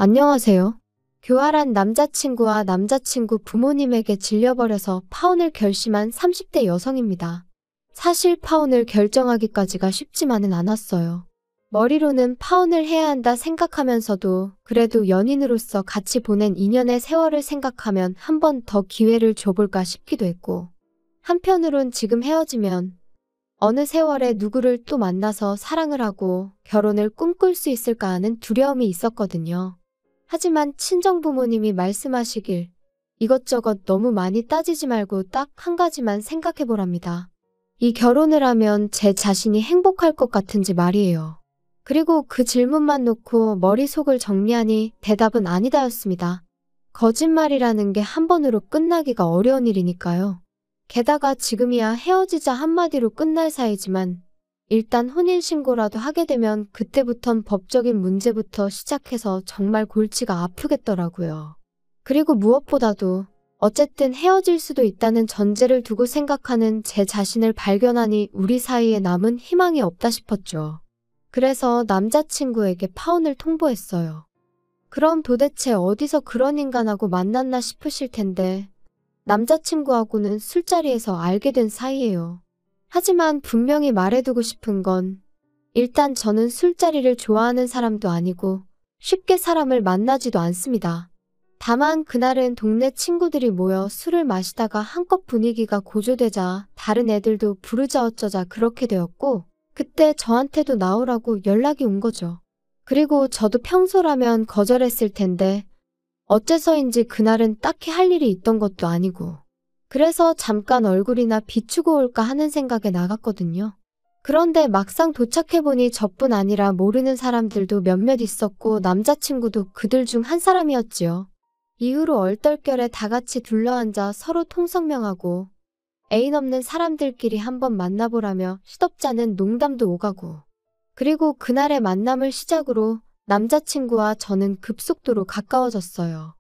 안녕하세요. 교활한 남자친구와 남자친구 부모님에게 질려버려서 파혼을 결심한 30대 여성입니다. 사실 파혼을 결정하기까지가 쉽지만은 않았어요. 머리로는 파혼을 해야 한다 생각하면서도 그래도 연인으로서 같이 보낸 2년의 세월을 생각하면 한 번 더 기회를 줘볼까 싶기도 했고, 한편으론 지금 헤어지면 어느 세월에 누구를 또 만나서 사랑을 하고 결혼을 꿈꿀 수 있을까 하는 두려움이 있었거든요. 하지만 친정부모님이 말씀하시길 이것저것 너무 많이 따지지 말고 딱 한 가지만 생각해보랍니다. 이 결혼을 하면 제 자신이 행복할 것 같은지 말이에요. 그리고 그 질문만 놓고 머릿속을 정리하니 대답은 아니다였습니다. 거짓말이라는 게 한 번으로 끝나기가 어려운 일이니까요. 게다가 지금이야 헤어지자 한마디로 끝날 사이지만 일단 혼인신고라도 하게 되면 그때부턴 법적인 문제부터 시작해서 정말 골치가 아프겠더라고요. 그리고 무엇보다도 어쨌든 헤어질 수도 있다는 전제를 두고 생각하는 제 자신을 발견하니 우리 사이에 남은 희망이 없다 싶었죠. 그래서 남자친구에게 파혼을 통보했어요. 그럼 도대체 어디서 그런 인간하고 만났나 싶으실 텐데 남자친구하고는 술자리에서 알게 된 사이예요. 하지만 분명히 말해두고 싶은 건 일단 저는 술자리를 좋아하는 사람도 아니고 쉽게 사람을 만나지도 않습니다. 다만 그날은 동네 친구들이 모여 술을 마시다가 한껏 분위기가 고조되자 다른 애들도 부르자 어쩌자 그렇게 되었고 그때 저한테도 나오라고 연락이 온 거죠. 그리고 저도 평소라면 거절했을 텐데 어째서인지 그날은 딱히 할 일이 있던 것도 아니고 그래서 잠깐 얼굴이나 비추고 올까 하는 생각에 나갔거든요. 그런데 막상 도착해보니 저뿐 아니라 모르는 사람들도 몇몇 있었고 남자친구도 그들 중 한 사람이었지요. 이후로 얼떨결에 다 같이 둘러앉아 서로 통성명하고 애인 없는 사람들끼리 한번 만나보라며 시덥잖은 농담도 오가고 그리고 그날의 만남을 시작으로 남자친구와 저는 급속도로 가까워졌어요.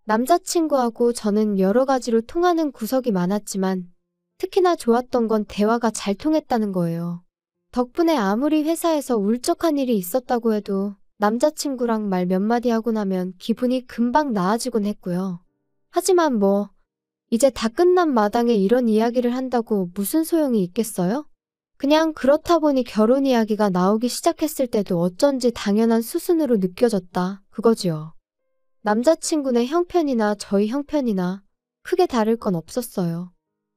남자친구하고 저는 여러 가지로 통하는 구석이 많았지만 특히나 좋았던 건 대화가 잘 통했다는 거예요. 덕분에 아무리 회사에서 울적한 일이 있었다고 해도 남자친구랑 말 몇 마디 하고 나면 기분이 금방 나아지곤 했고요. 하지만 이제 다 끝난 마당에 이런 이야기를 한다고 무슨 소용이 있겠어요? 그냥 그렇다 보니 결혼 이야기가 나오기 시작했을 때도 어쩐지 당연한 수순으로 느껴졌다 그거지요. 남자친구네 형편이나 저희 형편이나 크게 다를 건 없었어요.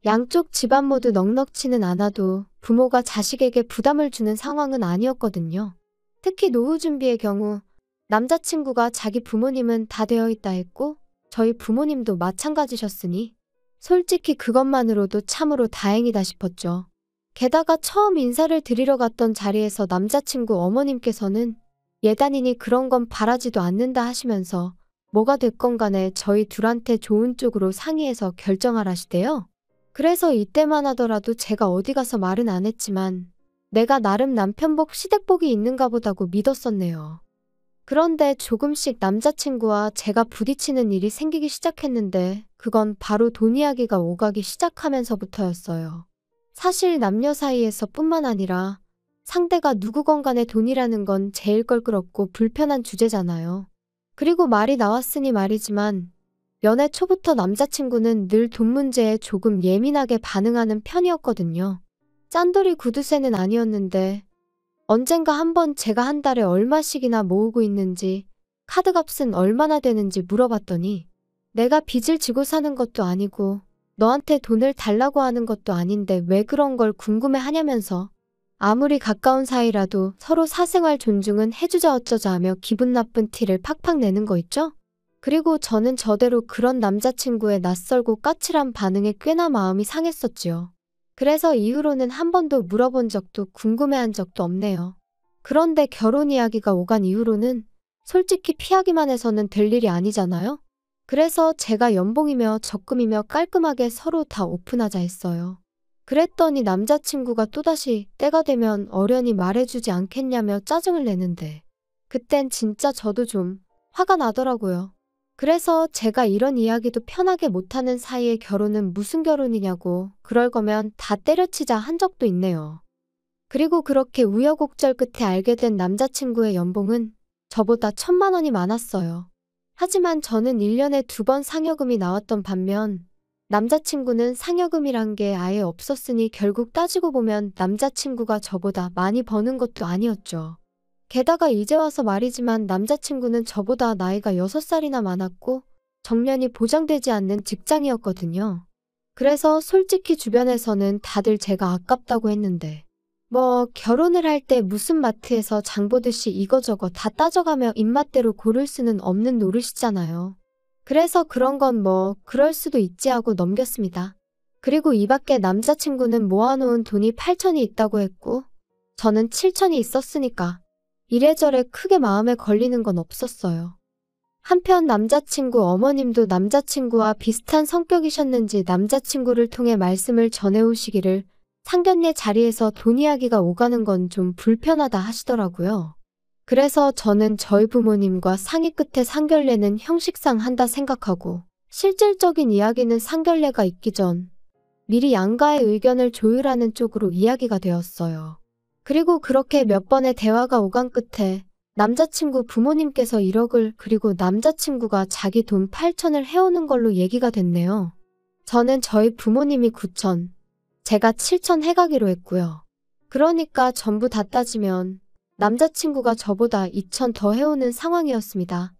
양쪽 집안 모두 넉넉치는 않아도 부모가 자식에게 부담을 주는 상황은 아니었거든요. 특히 노후 준비의 경우 남자친구가 자기 부모님은 다 되어 있다 했고 저희 부모님도 마찬가지셨으니 솔직히 그것만으로도 참으로 다행이다 싶었죠. 게다가 처음 인사를 드리러 갔던 자리에서 남자친구 어머님께서는 예단이니 그런 건 바라지도 않는다 하시면서 뭐가 됐건 간에 저희 둘한테 좋은 쪽으로 상의해서 결정하라시대요. 그래서 이때만 하더라도 제가 어디 가서 말은 안 했지만 내가 나름 남편복 시댁복이 있는가 보다고 믿었었네요. 그런데 조금씩 남자친구와 제가 부딪히는 일이 생기기 시작했는데 그건 바로 돈 이야기가 오가기 시작하면서부터였어요. 사실 남녀 사이에서 뿐만 아니라 상대가 누구건 간에 돈이라는 건 제일 껄끄럽고 불편한 주제잖아요. 그리고 말이 나왔으니 말이지만 연애 초부터 남자친구는 늘 돈 문제에 조금 예민하게 반응하는 편이었거든요. 짠돌이 구두쇠는 아니었는데 언젠가 한번 제가 한 달에 얼마씩이나 모으고 있는지 카드값은 얼마나 되는지 물어봤더니 내가 빚을 지고 사는 것도 아니고 너한테 돈을 달라고 하는 것도 아닌데 왜 그런 걸 궁금해하냐면서 아무리 가까운 사이라도 서로 사생활 존중은 해주자 어쩌자 하며 기분 나쁜 티를 팍팍 내는 거 있죠? 그리고 저는 저대로 그런 남자친구의 낯설고 까칠한 반응에 꽤나 마음이 상했었지요. 그래서 이후로는 한 번도 물어본 적도 궁금해한 적도 없네요. 그런데 결혼 이야기가 오간 이후로는 솔직히 피하기만 해서는 될 일이 아니잖아요? 그래서 제가 연봉이며 적금이며 깔끔하게 서로 다 오픈하자 했어요. 그랬더니 남자친구가 또다시 때가 되면 어련히 말해주지 않겠냐며 짜증을 내는데 그땐 진짜 저도 좀 화가 나더라고요. 그래서 제가 이런 이야기도 편하게 못하는 사이에 결혼은 무슨 결혼이냐고 그럴 거면 다 때려치자 한 적도 있네요. 그리고 그렇게 우여곡절 끝에 알게 된 남자친구의 연봉은 저보다 1,000만 원이 많았어요. 하지만 저는 1년에 2번 상여금이 나왔던 반면 남자친구는 상여금이란 게 아예 없었으니 결국 따지고 보면 남자친구가 저보다 많이 버는 것도 아니었죠. 게다가 이제 와서 말이지만 남자친구는 저보다 나이가 6살이나 많았고 정년이 보장되지 않는 직장이었거든요. 그래서 솔직히 주변에서는 다들 제가 아깝다고 했는데 결혼을 할 때 무슨 마트에서 장 보듯이 이거저거 다 따져가며 입맛대로 고를 수는 없는 노릇이잖아요. 그래서 그런 건 그럴 수도 있지 하고 넘겼습니다. 그리고 이 밖에 남자친구는 모아놓은 돈이 8천이 있다고 했고 저는 7천이 있었으니까 이래저래 크게 마음에 걸리는 건 없었어요. 한편 남자친구 어머님도 남자친구와 비슷한 성격이셨는지 남자친구를 통해 말씀을 전해오시기를 상견례 자리에서 돈 이야기가 오가는 건 좀 불편하다 하시더라고요. 그래서 저는 저희 부모님과 상의 끝에 상견례는 형식상 한다 생각하고 실질적인 이야기는 상견례가 있기 전 미리 양가의 의견을 조율하는 쪽으로 이야기가 되었어요. 그리고 그렇게 몇 번의 대화가 오간 끝에 남자친구 부모님께서 1억을 그리고 남자친구가 자기 돈 8천을 해오는 걸로 얘기가 됐네요. 저는 저희 부모님이 9천, 제가 7천 해가기로 했고요. 그러니까 전부 다 따지면 남자친구가 저보다 2천 더 해오는 상황이었습니다.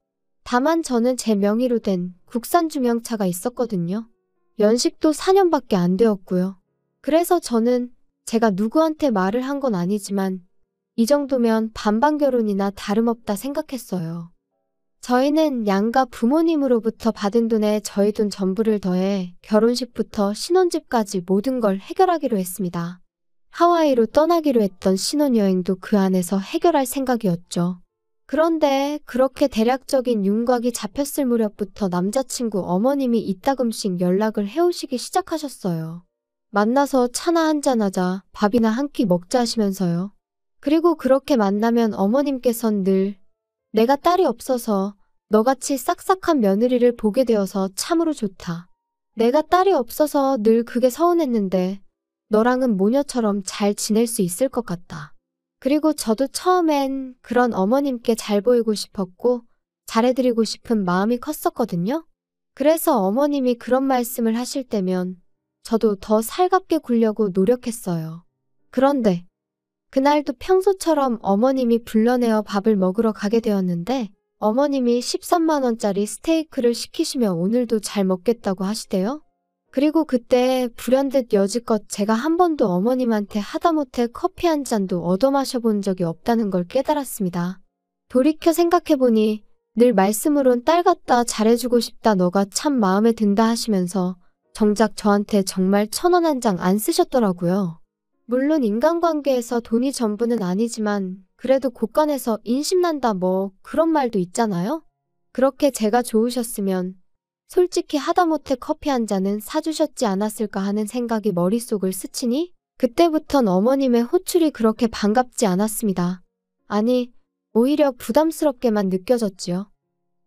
다만 저는 제 명의로 된 국산 중형차가 있었거든요. 연식도 4년밖에 안 되었고요. 그래서 저는 제가 누구한테 말을 한 건 아니지만 이 정도면 반반 결혼이나 다름없다 생각했어요. 저희는 양가 부모님으로부터 받은 돈에 저희 돈 전부를 더해 결혼식부터 신혼집까지 모든 걸 해결하기로 했습니다. 하와이로 떠나기로 했던 신혼여행도 그 안에서 해결할 생각이었죠. 그런데 그렇게 대략적인 윤곽이 잡혔을 무렵부터 남자친구 어머님이 이따금씩 연락을 해오시기 시작하셨어요. 만나서 차나 한잔하자, 밥이나 한 끼 먹자 하시면서요. 그리고 그렇게 만나면 어머님께선 늘 내가 딸이 없어서 너같이 싹싹한 며느리를 보게 되어서 참으로 좋다. 내가 딸이 없어서 늘 그게 서운했는데 너랑은 모녀처럼 잘 지낼 수 있을 것 같다. 그리고 저도 처음엔 그런 어머님께 잘 보이고 싶었고 잘해드리고 싶은 마음이 컸었거든요. 그래서 어머님이 그런 말씀을 하실 때면 저도 더 살갑게 굴려고 노력했어요. 그런데 그날도 평소처럼 어머님이 불러내어 밥을 먹으러 가게 되었는데 어머님이 13만 원짜리 스테이크를 시키시며 오늘도 잘 먹겠다고 하시대요. 그리고 그때 불현듯 여지껏 제가 한 번도 어머님한테 하다못해 커피 한 잔도 얻어 마셔본 적이 없다는 걸 깨달았습니다. 돌이켜 생각해보니 늘 말씀으론 딸 같다 잘해주고 싶다 너가 참 마음에 든다 하시면서 정작 저한테 정말 1,000원 한 장 안 쓰셨더라고요. 물론 인간관계에서 돈이 전부는 아니지만 그래도 곳간에서 인심난다 그런 말도 있잖아요. 그렇게 제가 좋으셨으면 솔직히 하다못해 커피 한 잔은 사주셨지 않았을까 하는 생각이 머릿속을 스치니 그때부턴 어머님의 호출이 그렇게 반갑지 않았습니다. 아니, 오히려 부담스럽게만 느껴졌지요.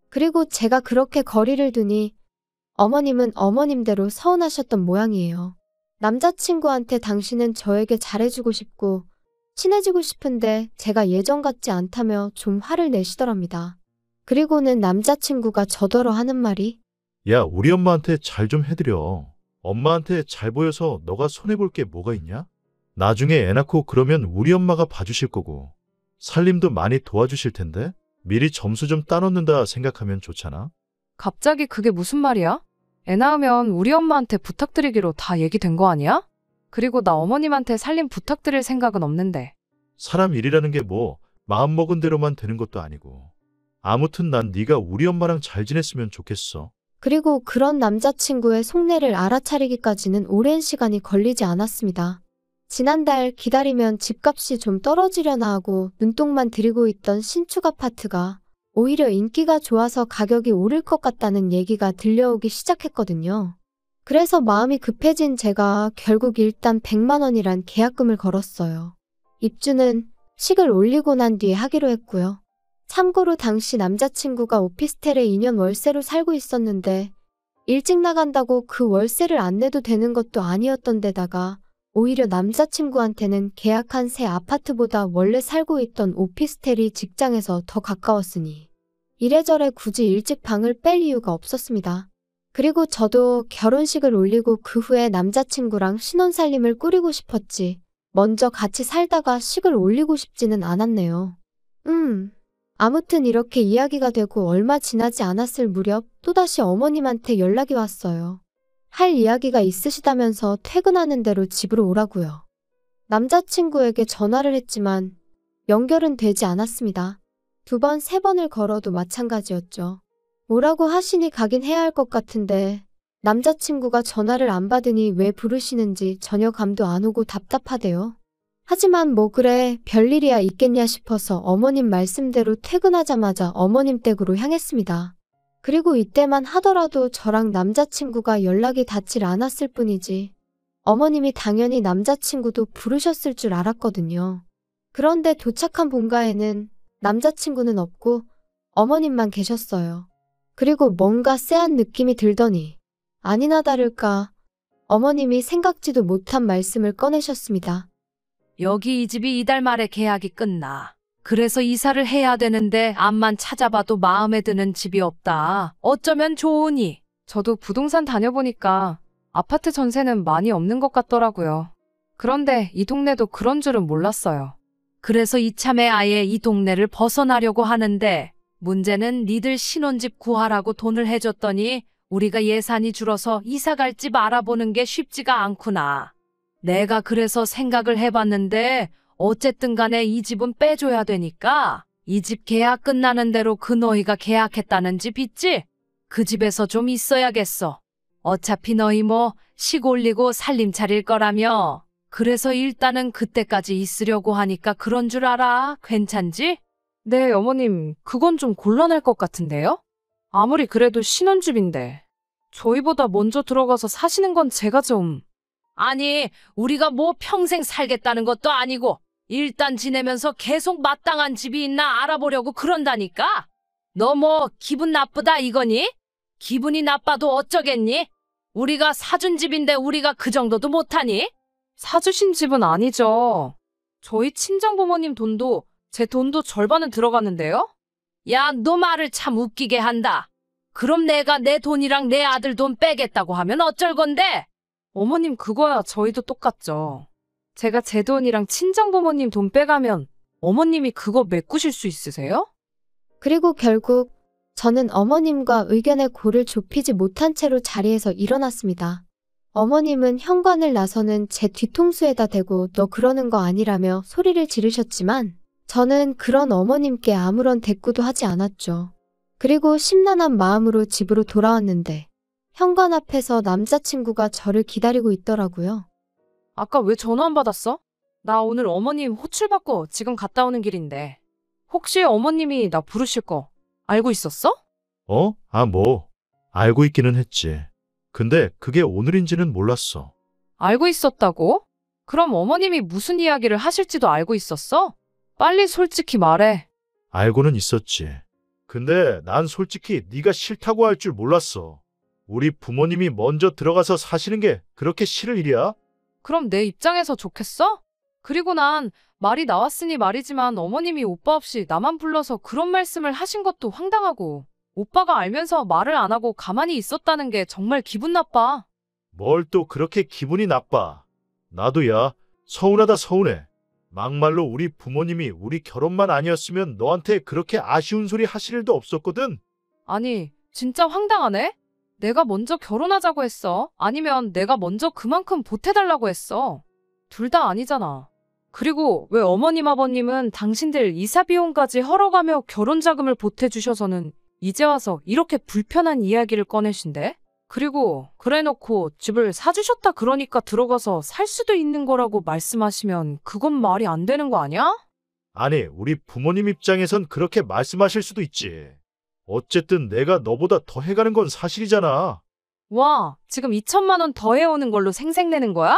그리고 제가 그렇게 거리를 두니 어머님은 어머님대로 서운하셨던 모양이에요. 남자친구한테 당신은 저에게 잘해주고 싶고 친해지고 싶은데 제가 예전 같지 않다며 좀 화를 내시더랍니다. 그리고는 남자친구가 저더러 하는 말이 야, 우리 엄마한테 잘 좀 해드려. 엄마한테 잘 보여서 너가 손해볼 게 뭐가 있냐? 나중에 애 낳고 그러면 우리 엄마가 봐주실 거고 살림도 많이 도와주실 텐데 미리 점수 좀 따놓는다 생각하면 좋잖아. 갑자기 그게 무슨 말이야? 애 낳으면 우리 엄마한테 부탁드리기로 다 얘기된 거 아니야? 그리고 나 어머님한테 살림 부탁드릴 생각은 없는데. 사람 일이라는 게 마음먹은 대로만 되는 것도 아니고. 아무튼 난 네가 우리 엄마랑 잘 지냈으면 좋겠어. 그리고 그런 남자친구의 속내를 알아차리기까지는 오랜 시간이 걸리지 않았습니다. 지난달 기다리면 집값이 좀 떨어지려나 하고 눈독만 들이고 있던 신축 아파트가 오히려 인기가 좋아서 가격이 오를 것 같다는 얘기가 들려오기 시작했거든요. 그래서 마음이 급해진 제가 결국 일단 100만 원이란 계약금을 걸었어요. 입주는 식을 올리고 난 뒤에 하기로 했고요. 참고로 당시 남자친구가 오피스텔에 2년 월세로 살고 있었는데 일찍 나간다고 그 월세를 안 내도 되는 것도 아니었던 데다가 오히려 남자친구한테는 계약한 새 아파트보다 원래 살고 있던 오피스텔이 직장에서 더 가까웠으니 이래저래 굳이 일찍 방을 뺄 이유가 없었습니다. 그리고 저도 결혼식을 올리고 그 후에 남자친구랑 신혼살림을 꾸리고 싶었지. 먼저 같이 살다가 식을 올리고 싶지는 않았네요. 아무튼 이렇게 이야기가 되고 얼마 지나지 않았을 무렵 또다시 어머님한테 연락이 왔어요. 할 이야기가 있으시다면서 퇴근하는 대로 집으로 오라고요. 남자친구에게 전화를 했지만 연결은 되지 않았습니다. 2번, 3번을 걸어도 마찬가지였죠. 오라고 하시니 가긴 해야 할 것 같은데 남자친구가 전화를 안 받으니 왜 부르시는지 전혀 감도 안 오고 답답하대요. 하지만 뭐 그래 별일이야 있겠냐 싶어서 어머님 말씀대로 퇴근하자마자 어머님 댁으로 향했습니다. 그리고 이때만 하더라도 저랑 남자친구가 연락이 닿질 않았을 뿐이지 어머님이 당연히 남자친구도 부르셨을 줄 알았거든요. 그런데 도착한 본가에는 남자친구는 없고 어머님만 계셨어요. 그리고 뭔가 쎄한 느낌이 들더니 아니나 다를까 어머님이 생각지도 못한 말씀을 꺼내셨습니다. 여기 이 집이 이달 말에 계약이 끝나. 그래서 이사를 해야 되는데 앞만 찾아봐도 마음에 드는 집이 없다. 어쩌면 좋으니? 저도 부동산 다녀보니까 아파트 전세는 많이 없는 것 같더라고요. 그런데 이 동네도 그런 줄은 몰랐어요. 그래서 이참에 아예 이 동네를 벗어나려고 하는데 문제는 니들 신혼집 구하라고 돈을 해줬더니 우리가 예산이 줄어서 이사갈 집 알아보는 게 쉽지가 않구나. 내가 그래서 생각을 해봤는데 어쨌든 간에 이 집은 빼줘야 되니까 이 집 계약 끝나는 대로 그 너희가 계약했다는 집 있지? 그 집에서 좀 있어야겠어. 어차피 너희 뭐 식 올리고 살림 차릴 거라며. 그래서 일단은 그때까지 있으려고 하니까 그런 줄 알아. 괜찮지? 네, 어머님, 그건 좀 곤란할 것 같은데요? 아무리 그래도 신혼집인데 저희보다 먼저 들어가서 사시는 건 제가 좀... 아니, 우리가 뭐 평생 살겠다는 것도 아니고 일단 지내면서 계속 마땅한 집이 있나 알아보려고 그런다니까? 너 뭐 기분 나쁘다 이거니? 기분이 나빠도 어쩌겠니? 우리가 사준 집인데 우리가 그 정도도 못하니? 사주신 집은 아니죠. 저희 친정부모님 돈도 제 돈도 절반은 들어갔는데요? 야, 너 말을 참 웃기게 한다. 그럼 내가 내 돈이랑 내 아들 돈 빼겠다고 하면 어쩔 건데? 어머님, 그거야 저희도 똑같죠. 제가 제 돈이랑 친정부모님 돈 빼가면 어머님이 그거 메꾸실 수 있으세요? 그리고 결국 저는 어머님과 의견의 골을 좁히지 못한 채로 자리에서 일어났습니다. 어머님은 현관을 나서는 제 뒤통수에다 대고 너 그러는 거 아니라며 소리를 지르셨지만 저는 그런 어머님께 아무런 대꾸도 하지 않았죠. 그리고 심란한 마음으로 집으로 돌아왔는데 현관 앞에서 남자친구가 저를 기다리고 있더라고요. 아까 왜 전화 안 받았어? 나 오늘 어머님 호출 받고 지금 갔다 오는 길인데. 혹시 어머님이 나 부르실 거 알고 있었어? 뭐. 알고 있기는 했지. 근데 그게 오늘인지는 몰랐어. 알고 있었다고? 그럼 어머님이 무슨 이야기를 하실지도 알고 있었어? 빨리 솔직히 말해. 알고는 있었지. 근데 난 솔직히 네가 싫다고 할 줄 몰랐어. 우리 부모님이 먼저 들어가서 사시는 게 그렇게 싫을 일이야? 그럼 내 입장에서 좋겠어? 그리고 난 말이 나왔으니 말이지만 어머님이 오빠 없이 나만 불러서 그런 말씀을 하신 것도 황당하고 오빠가 알면서 말을 안 하고 가만히 있었다는 게 정말 기분 나빠. 뭘 또 그렇게 기분이 나빠. 나도 야, 서운하다 서운해. 막말로 우리 부모님이 우리 결혼만 아니었으면 너한테 그렇게 아쉬운 소리 하실 일도 없었거든. 아니, 진짜 황당하네? 내가 먼저 결혼하자고 했어? 아니면 내가 먼저 그만큼 보태달라고 했어? 둘 다 아니잖아. 그리고 왜 어머님 아버님은 당신들 이사 비용까지 헐어가며 결혼 자금을 보태주셔서는 이제 와서 이렇게 불편한 이야기를 꺼내신대? 그리고 그래놓고 집을 사주셨다 그러니까 들어가서 살 수도 있는 거라고 말씀하시면 그건 말이 안 되는 거 아니야? 아니, 우리 부모님 입장에선 그렇게 말씀하실 수도 있지. 어쨌든 내가 너보다 더 해가는 건 사실이잖아. 와, 지금 2천만 원 더 해오는 걸로 생색내는 거야?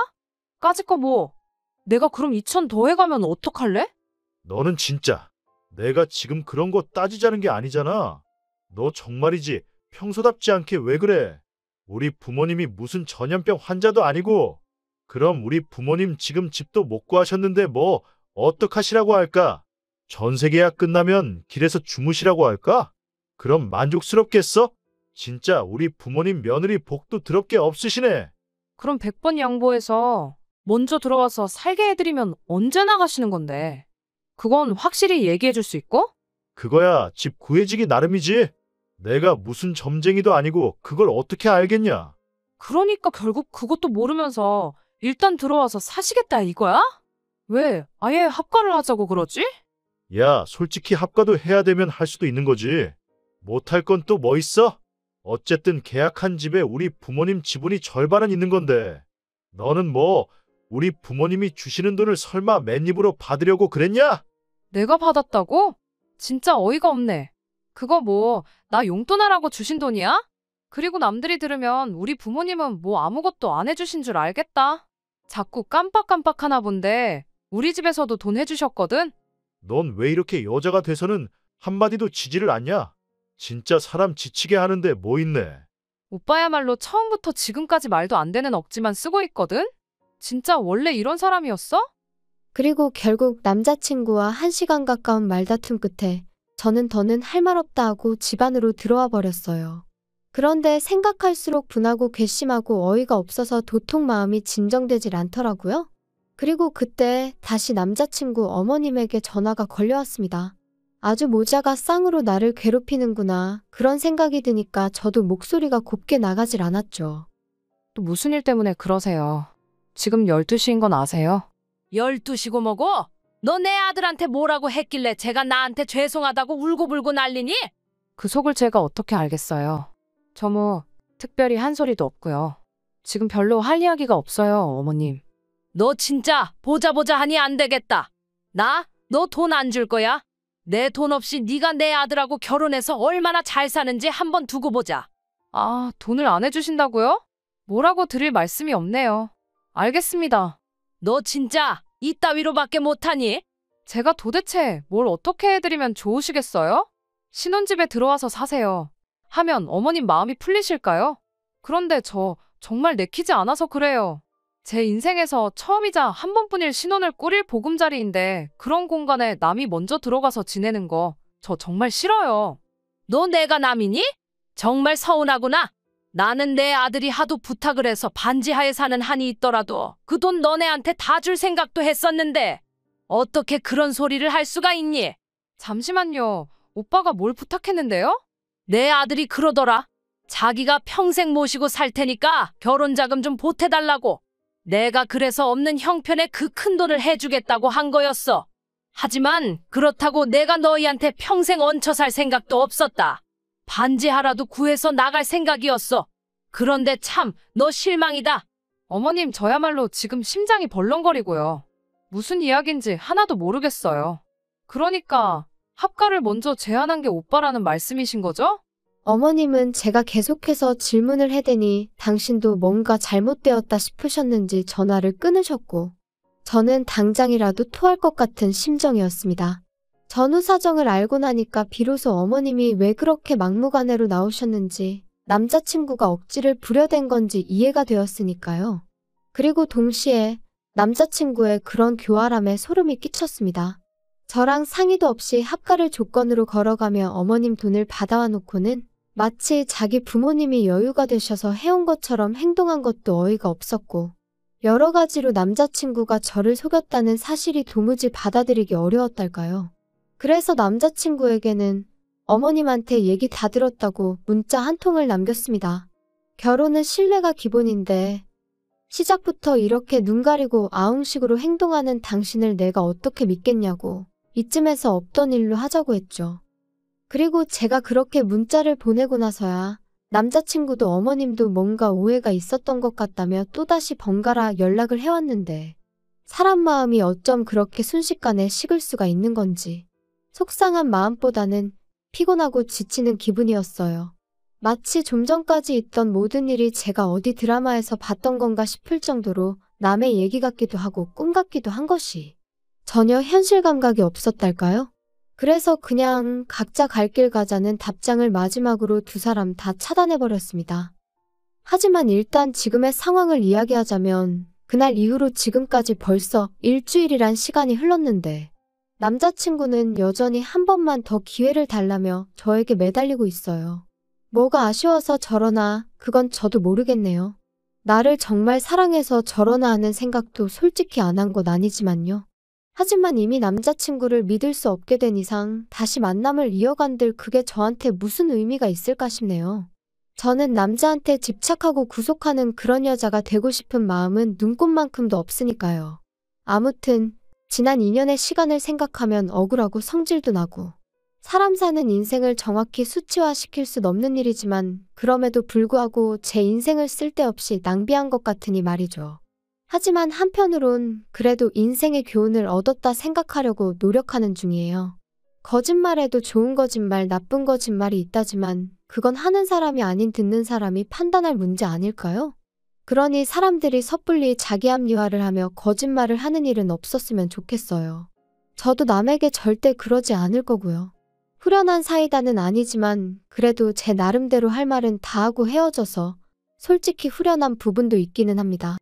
까짓 거 뭐. 내가 그럼 2천 더 해가면 어떡할래? 너는 진짜 내가 지금 그런 거 따지자는 게 아니잖아. 너 정말이지 평소답지 않게 왜 그래? 우리 부모님이 무슨 전염병 환자도 아니고 그럼 우리 부모님 지금 집도 못 구하셨는데 뭐 어떡하시라고 할까? 전세 계약 끝나면 길에서 주무시라고 할까? 그럼 만족스럽겠어? 진짜 우리 부모님 며느리 복도 더럽게 없으시네. 그럼 100번 양보해서 먼저 들어와서 살게 해드리면 언제 나가시는 건데? 그건 확실히 얘기해 줄 수 있고? 그거야 집 구해지기 나름이지. 내가 무슨 점쟁이도 아니고 그걸 어떻게 알겠냐? 그러니까 결국 그것도 모르면서 일단 들어와서 사시겠다 이거야? 왜 아예 합가를 하자고 그러지? 야, 솔직히 합가도 해야 되면 할 수도 있는 거지. 못할 건 또 뭐 있어? 어쨌든 계약한 집에 우리 부모님 지분이 절반은 있는 건데. 너는 뭐 우리 부모님이 주시는 돈을 설마 맨입으로 받으려고 그랬냐? 내가 받았다고? 진짜 어이가 없네. 그거 뭐 나 용돈하라고 주신 돈이야? 그리고 남들이 들으면 우리 부모님은 뭐 아무것도 안 해주신 줄 알겠다. 자꾸 깜빡깜빡하나 본데 우리 집에서도 돈 해주셨거든? 넌 왜 이렇게 여자가 돼서는 한마디도 지지를 않냐? 진짜 사람 지치게 하는데 뭐 있네. 오빠야말로 처음부터 지금까지 말도 안 되는 억지만 쓰고 있거든? 진짜 원래 이런 사람이었어? 그리고 결국 남자친구와 1시간 가까운 말다툼 끝에 저는 더는 할 말 없다 하고 집 안으로 들어와 버렸어요. 그런데 생각할수록 분하고 괘씸하고 어이가 없어서 도통 마음이 진정되질 않더라고요. 그리고 그때 다시 남자친구 어머님에게 전화가 걸려왔습니다. 아주 모자가 쌍으로 나를 괴롭히는구나 그런 생각이 드니까 저도 목소리가 곱게 나가질 않았죠. 또 무슨 일 때문에 그러세요? 지금 12시인 건 아세요? 12시고 뭐고? 너 내 아들한테 뭐라고 했길래 제가 나한테 죄송하다고 울고불고 난리니? 그 속을 제가 어떻게 알겠어요? 저 뭐 특별히 한 소리도 없고요. 지금 별로 할 이야기가 없어요, 어머님. 너 진짜 보자 하니 안 되겠다. 나 너 돈 안 줄 거야? 내 돈 없이 네가 내 아들하고 결혼해서 얼마나 잘 사는지 한번 두고 보자. 아, 돈을 안 해주신다고요? 뭐라고 드릴 말씀이 없네요. 알겠습니다. 너 진짜 이따위로밖에 못하니? 제가 도대체 뭘 어떻게 해드리면 좋으시겠어요? 신혼집에 들어와서 사세요. 하면 어머님 마음이 풀리실까요? 그런데 저 정말 내키지 않아서 그래요. 제 인생에서 처음이자 한 번뿐일 신혼을 꾸릴 보금자리인데 그런 공간에 남이 먼저 들어가서 지내는 거 저 정말 싫어요. 너 내가 남이니? 정말 서운하구나. 나는 내 아들이 하도 부탁을 해서 반지하에 사는 한이 있더라도 그 돈 너네한테 다 줄 생각도 했었는데 어떻게 그런 소리를 할 수가 있니? 잠시만요. 오빠가 뭘 부탁했는데요? 내 아들이 그러더라. 자기가 평생 모시고 살 테니까 결혼 자금 좀 보태달라고. 내가 그래서 없는 형편에 그 큰 돈을 해주겠다고 한 거였어. 하지만 그렇다고 내가 너희한테 평생 얹혀 살 생각도 없었다. 반지하라도 구해서 나갈 생각이었어. 그런데 참 너 실망이다. 어머님 저야말로 지금 심장이 벌렁거리고요. 무슨 이야기인지 하나도 모르겠어요. 그러니까 합가를 먼저 제안한 게 오빠라는 말씀이신 거죠? 어머님은 제가 계속해서 질문을 해대니 당신도 뭔가 잘못되었다 싶으셨는지 전화를 끊으셨고 저는 당장이라도 토할 것 같은 심정이었습니다. 전후 사정을 알고 나니까 비로소 어머님이 왜 그렇게 막무가내로 나오셨는지 남자친구가 억지를 부려댄 건지 이해가 되었으니까요. 그리고 동시에 남자친구의 그런 교활함에 소름이 끼쳤습니다. 저랑 상의도 없이 합가를 조건으로 걸어가며 어머님 돈을 받아와 놓고는 마치 자기 부모님이 여유가 되셔서 해온 것처럼 행동한 것도 어이가 없었고 여러 가지로 남자친구가 저를 속였다는 사실이 도무지 받아들이기 어려웠달까요. 그래서 남자친구에게는 어머님한테 얘기 다 들었다고 문자 한 통을 남겼습니다. 결혼은 신뢰가 기본인데 시작부터 이렇게 눈 가리고 아웅식으로 행동하는 당신을 내가 어떻게 믿겠냐고 이쯤에서 없던 일로 하자고 했죠. 그리고 제가 그렇게 문자를 보내고 나서야 남자친구도 어머님도 뭔가 오해가 있었던 것 같다며 또다시 번갈아 연락을 해왔는데 사람 마음이 어쩜 그렇게 순식간에 식을 수가 있는 건지 속상한 마음보다는 피곤하고 지치는 기분이었어요. 마치 좀 전까지 있던 모든 일이 제가 어디 드라마에서 봤던 건가 싶을 정도로 남의 얘기 같기도 하고 꿈 같기도 한 것이 전혀 현실 감각이 없었달까요? 그래서 그냥 각자 갈 길 가자는 답장을 마지막으로 두 사람 다 차단해버렸습니다. 하지만 일단 지금의 상황을 이야기하자면 그날 이후로 지금까지 벌써 일주일이란 시간이 흘렀는데 남자친구는 여전히 한 번만 더 기회를 달라며 저에게 매달리고 있어요. 뭐가 아쉬워서 저러나 그건 저도 모르겠네요. 나를 정말 사랑해서 저러나 하는 생각도 솔직히 안 한 건 아니지만요. 하지만 이미 남자친구를 믿을 수 없게 된 이상 다시 만남을 이어간들 그게 저한테 무슨 의미가 있을까 싶네요. 저는 남자한테 집착하고 구속하는 그런 여자가 되고 싶은 마음은 눈꼽만큼도 없으니까요. 아무튼 지난 2년의 시간을 생각하면 억울하고 성질도 나고 사람 사는 인생을 정확히 수치화시킬 순 없는 일이지만 그럼에도 불구하고 제 인생을 쓸데없이 낭비한 것 같으니 말이죠. 하지만 한편으론 그래도 인생의 교훈을 얻었다 생각하려고 노력하는 중이에요. 거짓말에도 좋은 거짓말, 나쁜 거짓말이 있다지만 그건 하는 사람이 아닌 듣는 사람이 판단할 문제 아닐까요? 그러니 사람들이 섣불리 자기 합리화를 하며 거짓말을 하는 일은 없었으면 좋겠어요. 저도 남에게 절대 그러지 않을 거고요. 후련한 사이다는 아니지만 그래도 제 나름대로 할 말은 다 하고 헤어져서 솔직히 후련한 부분도 있기는 합니다.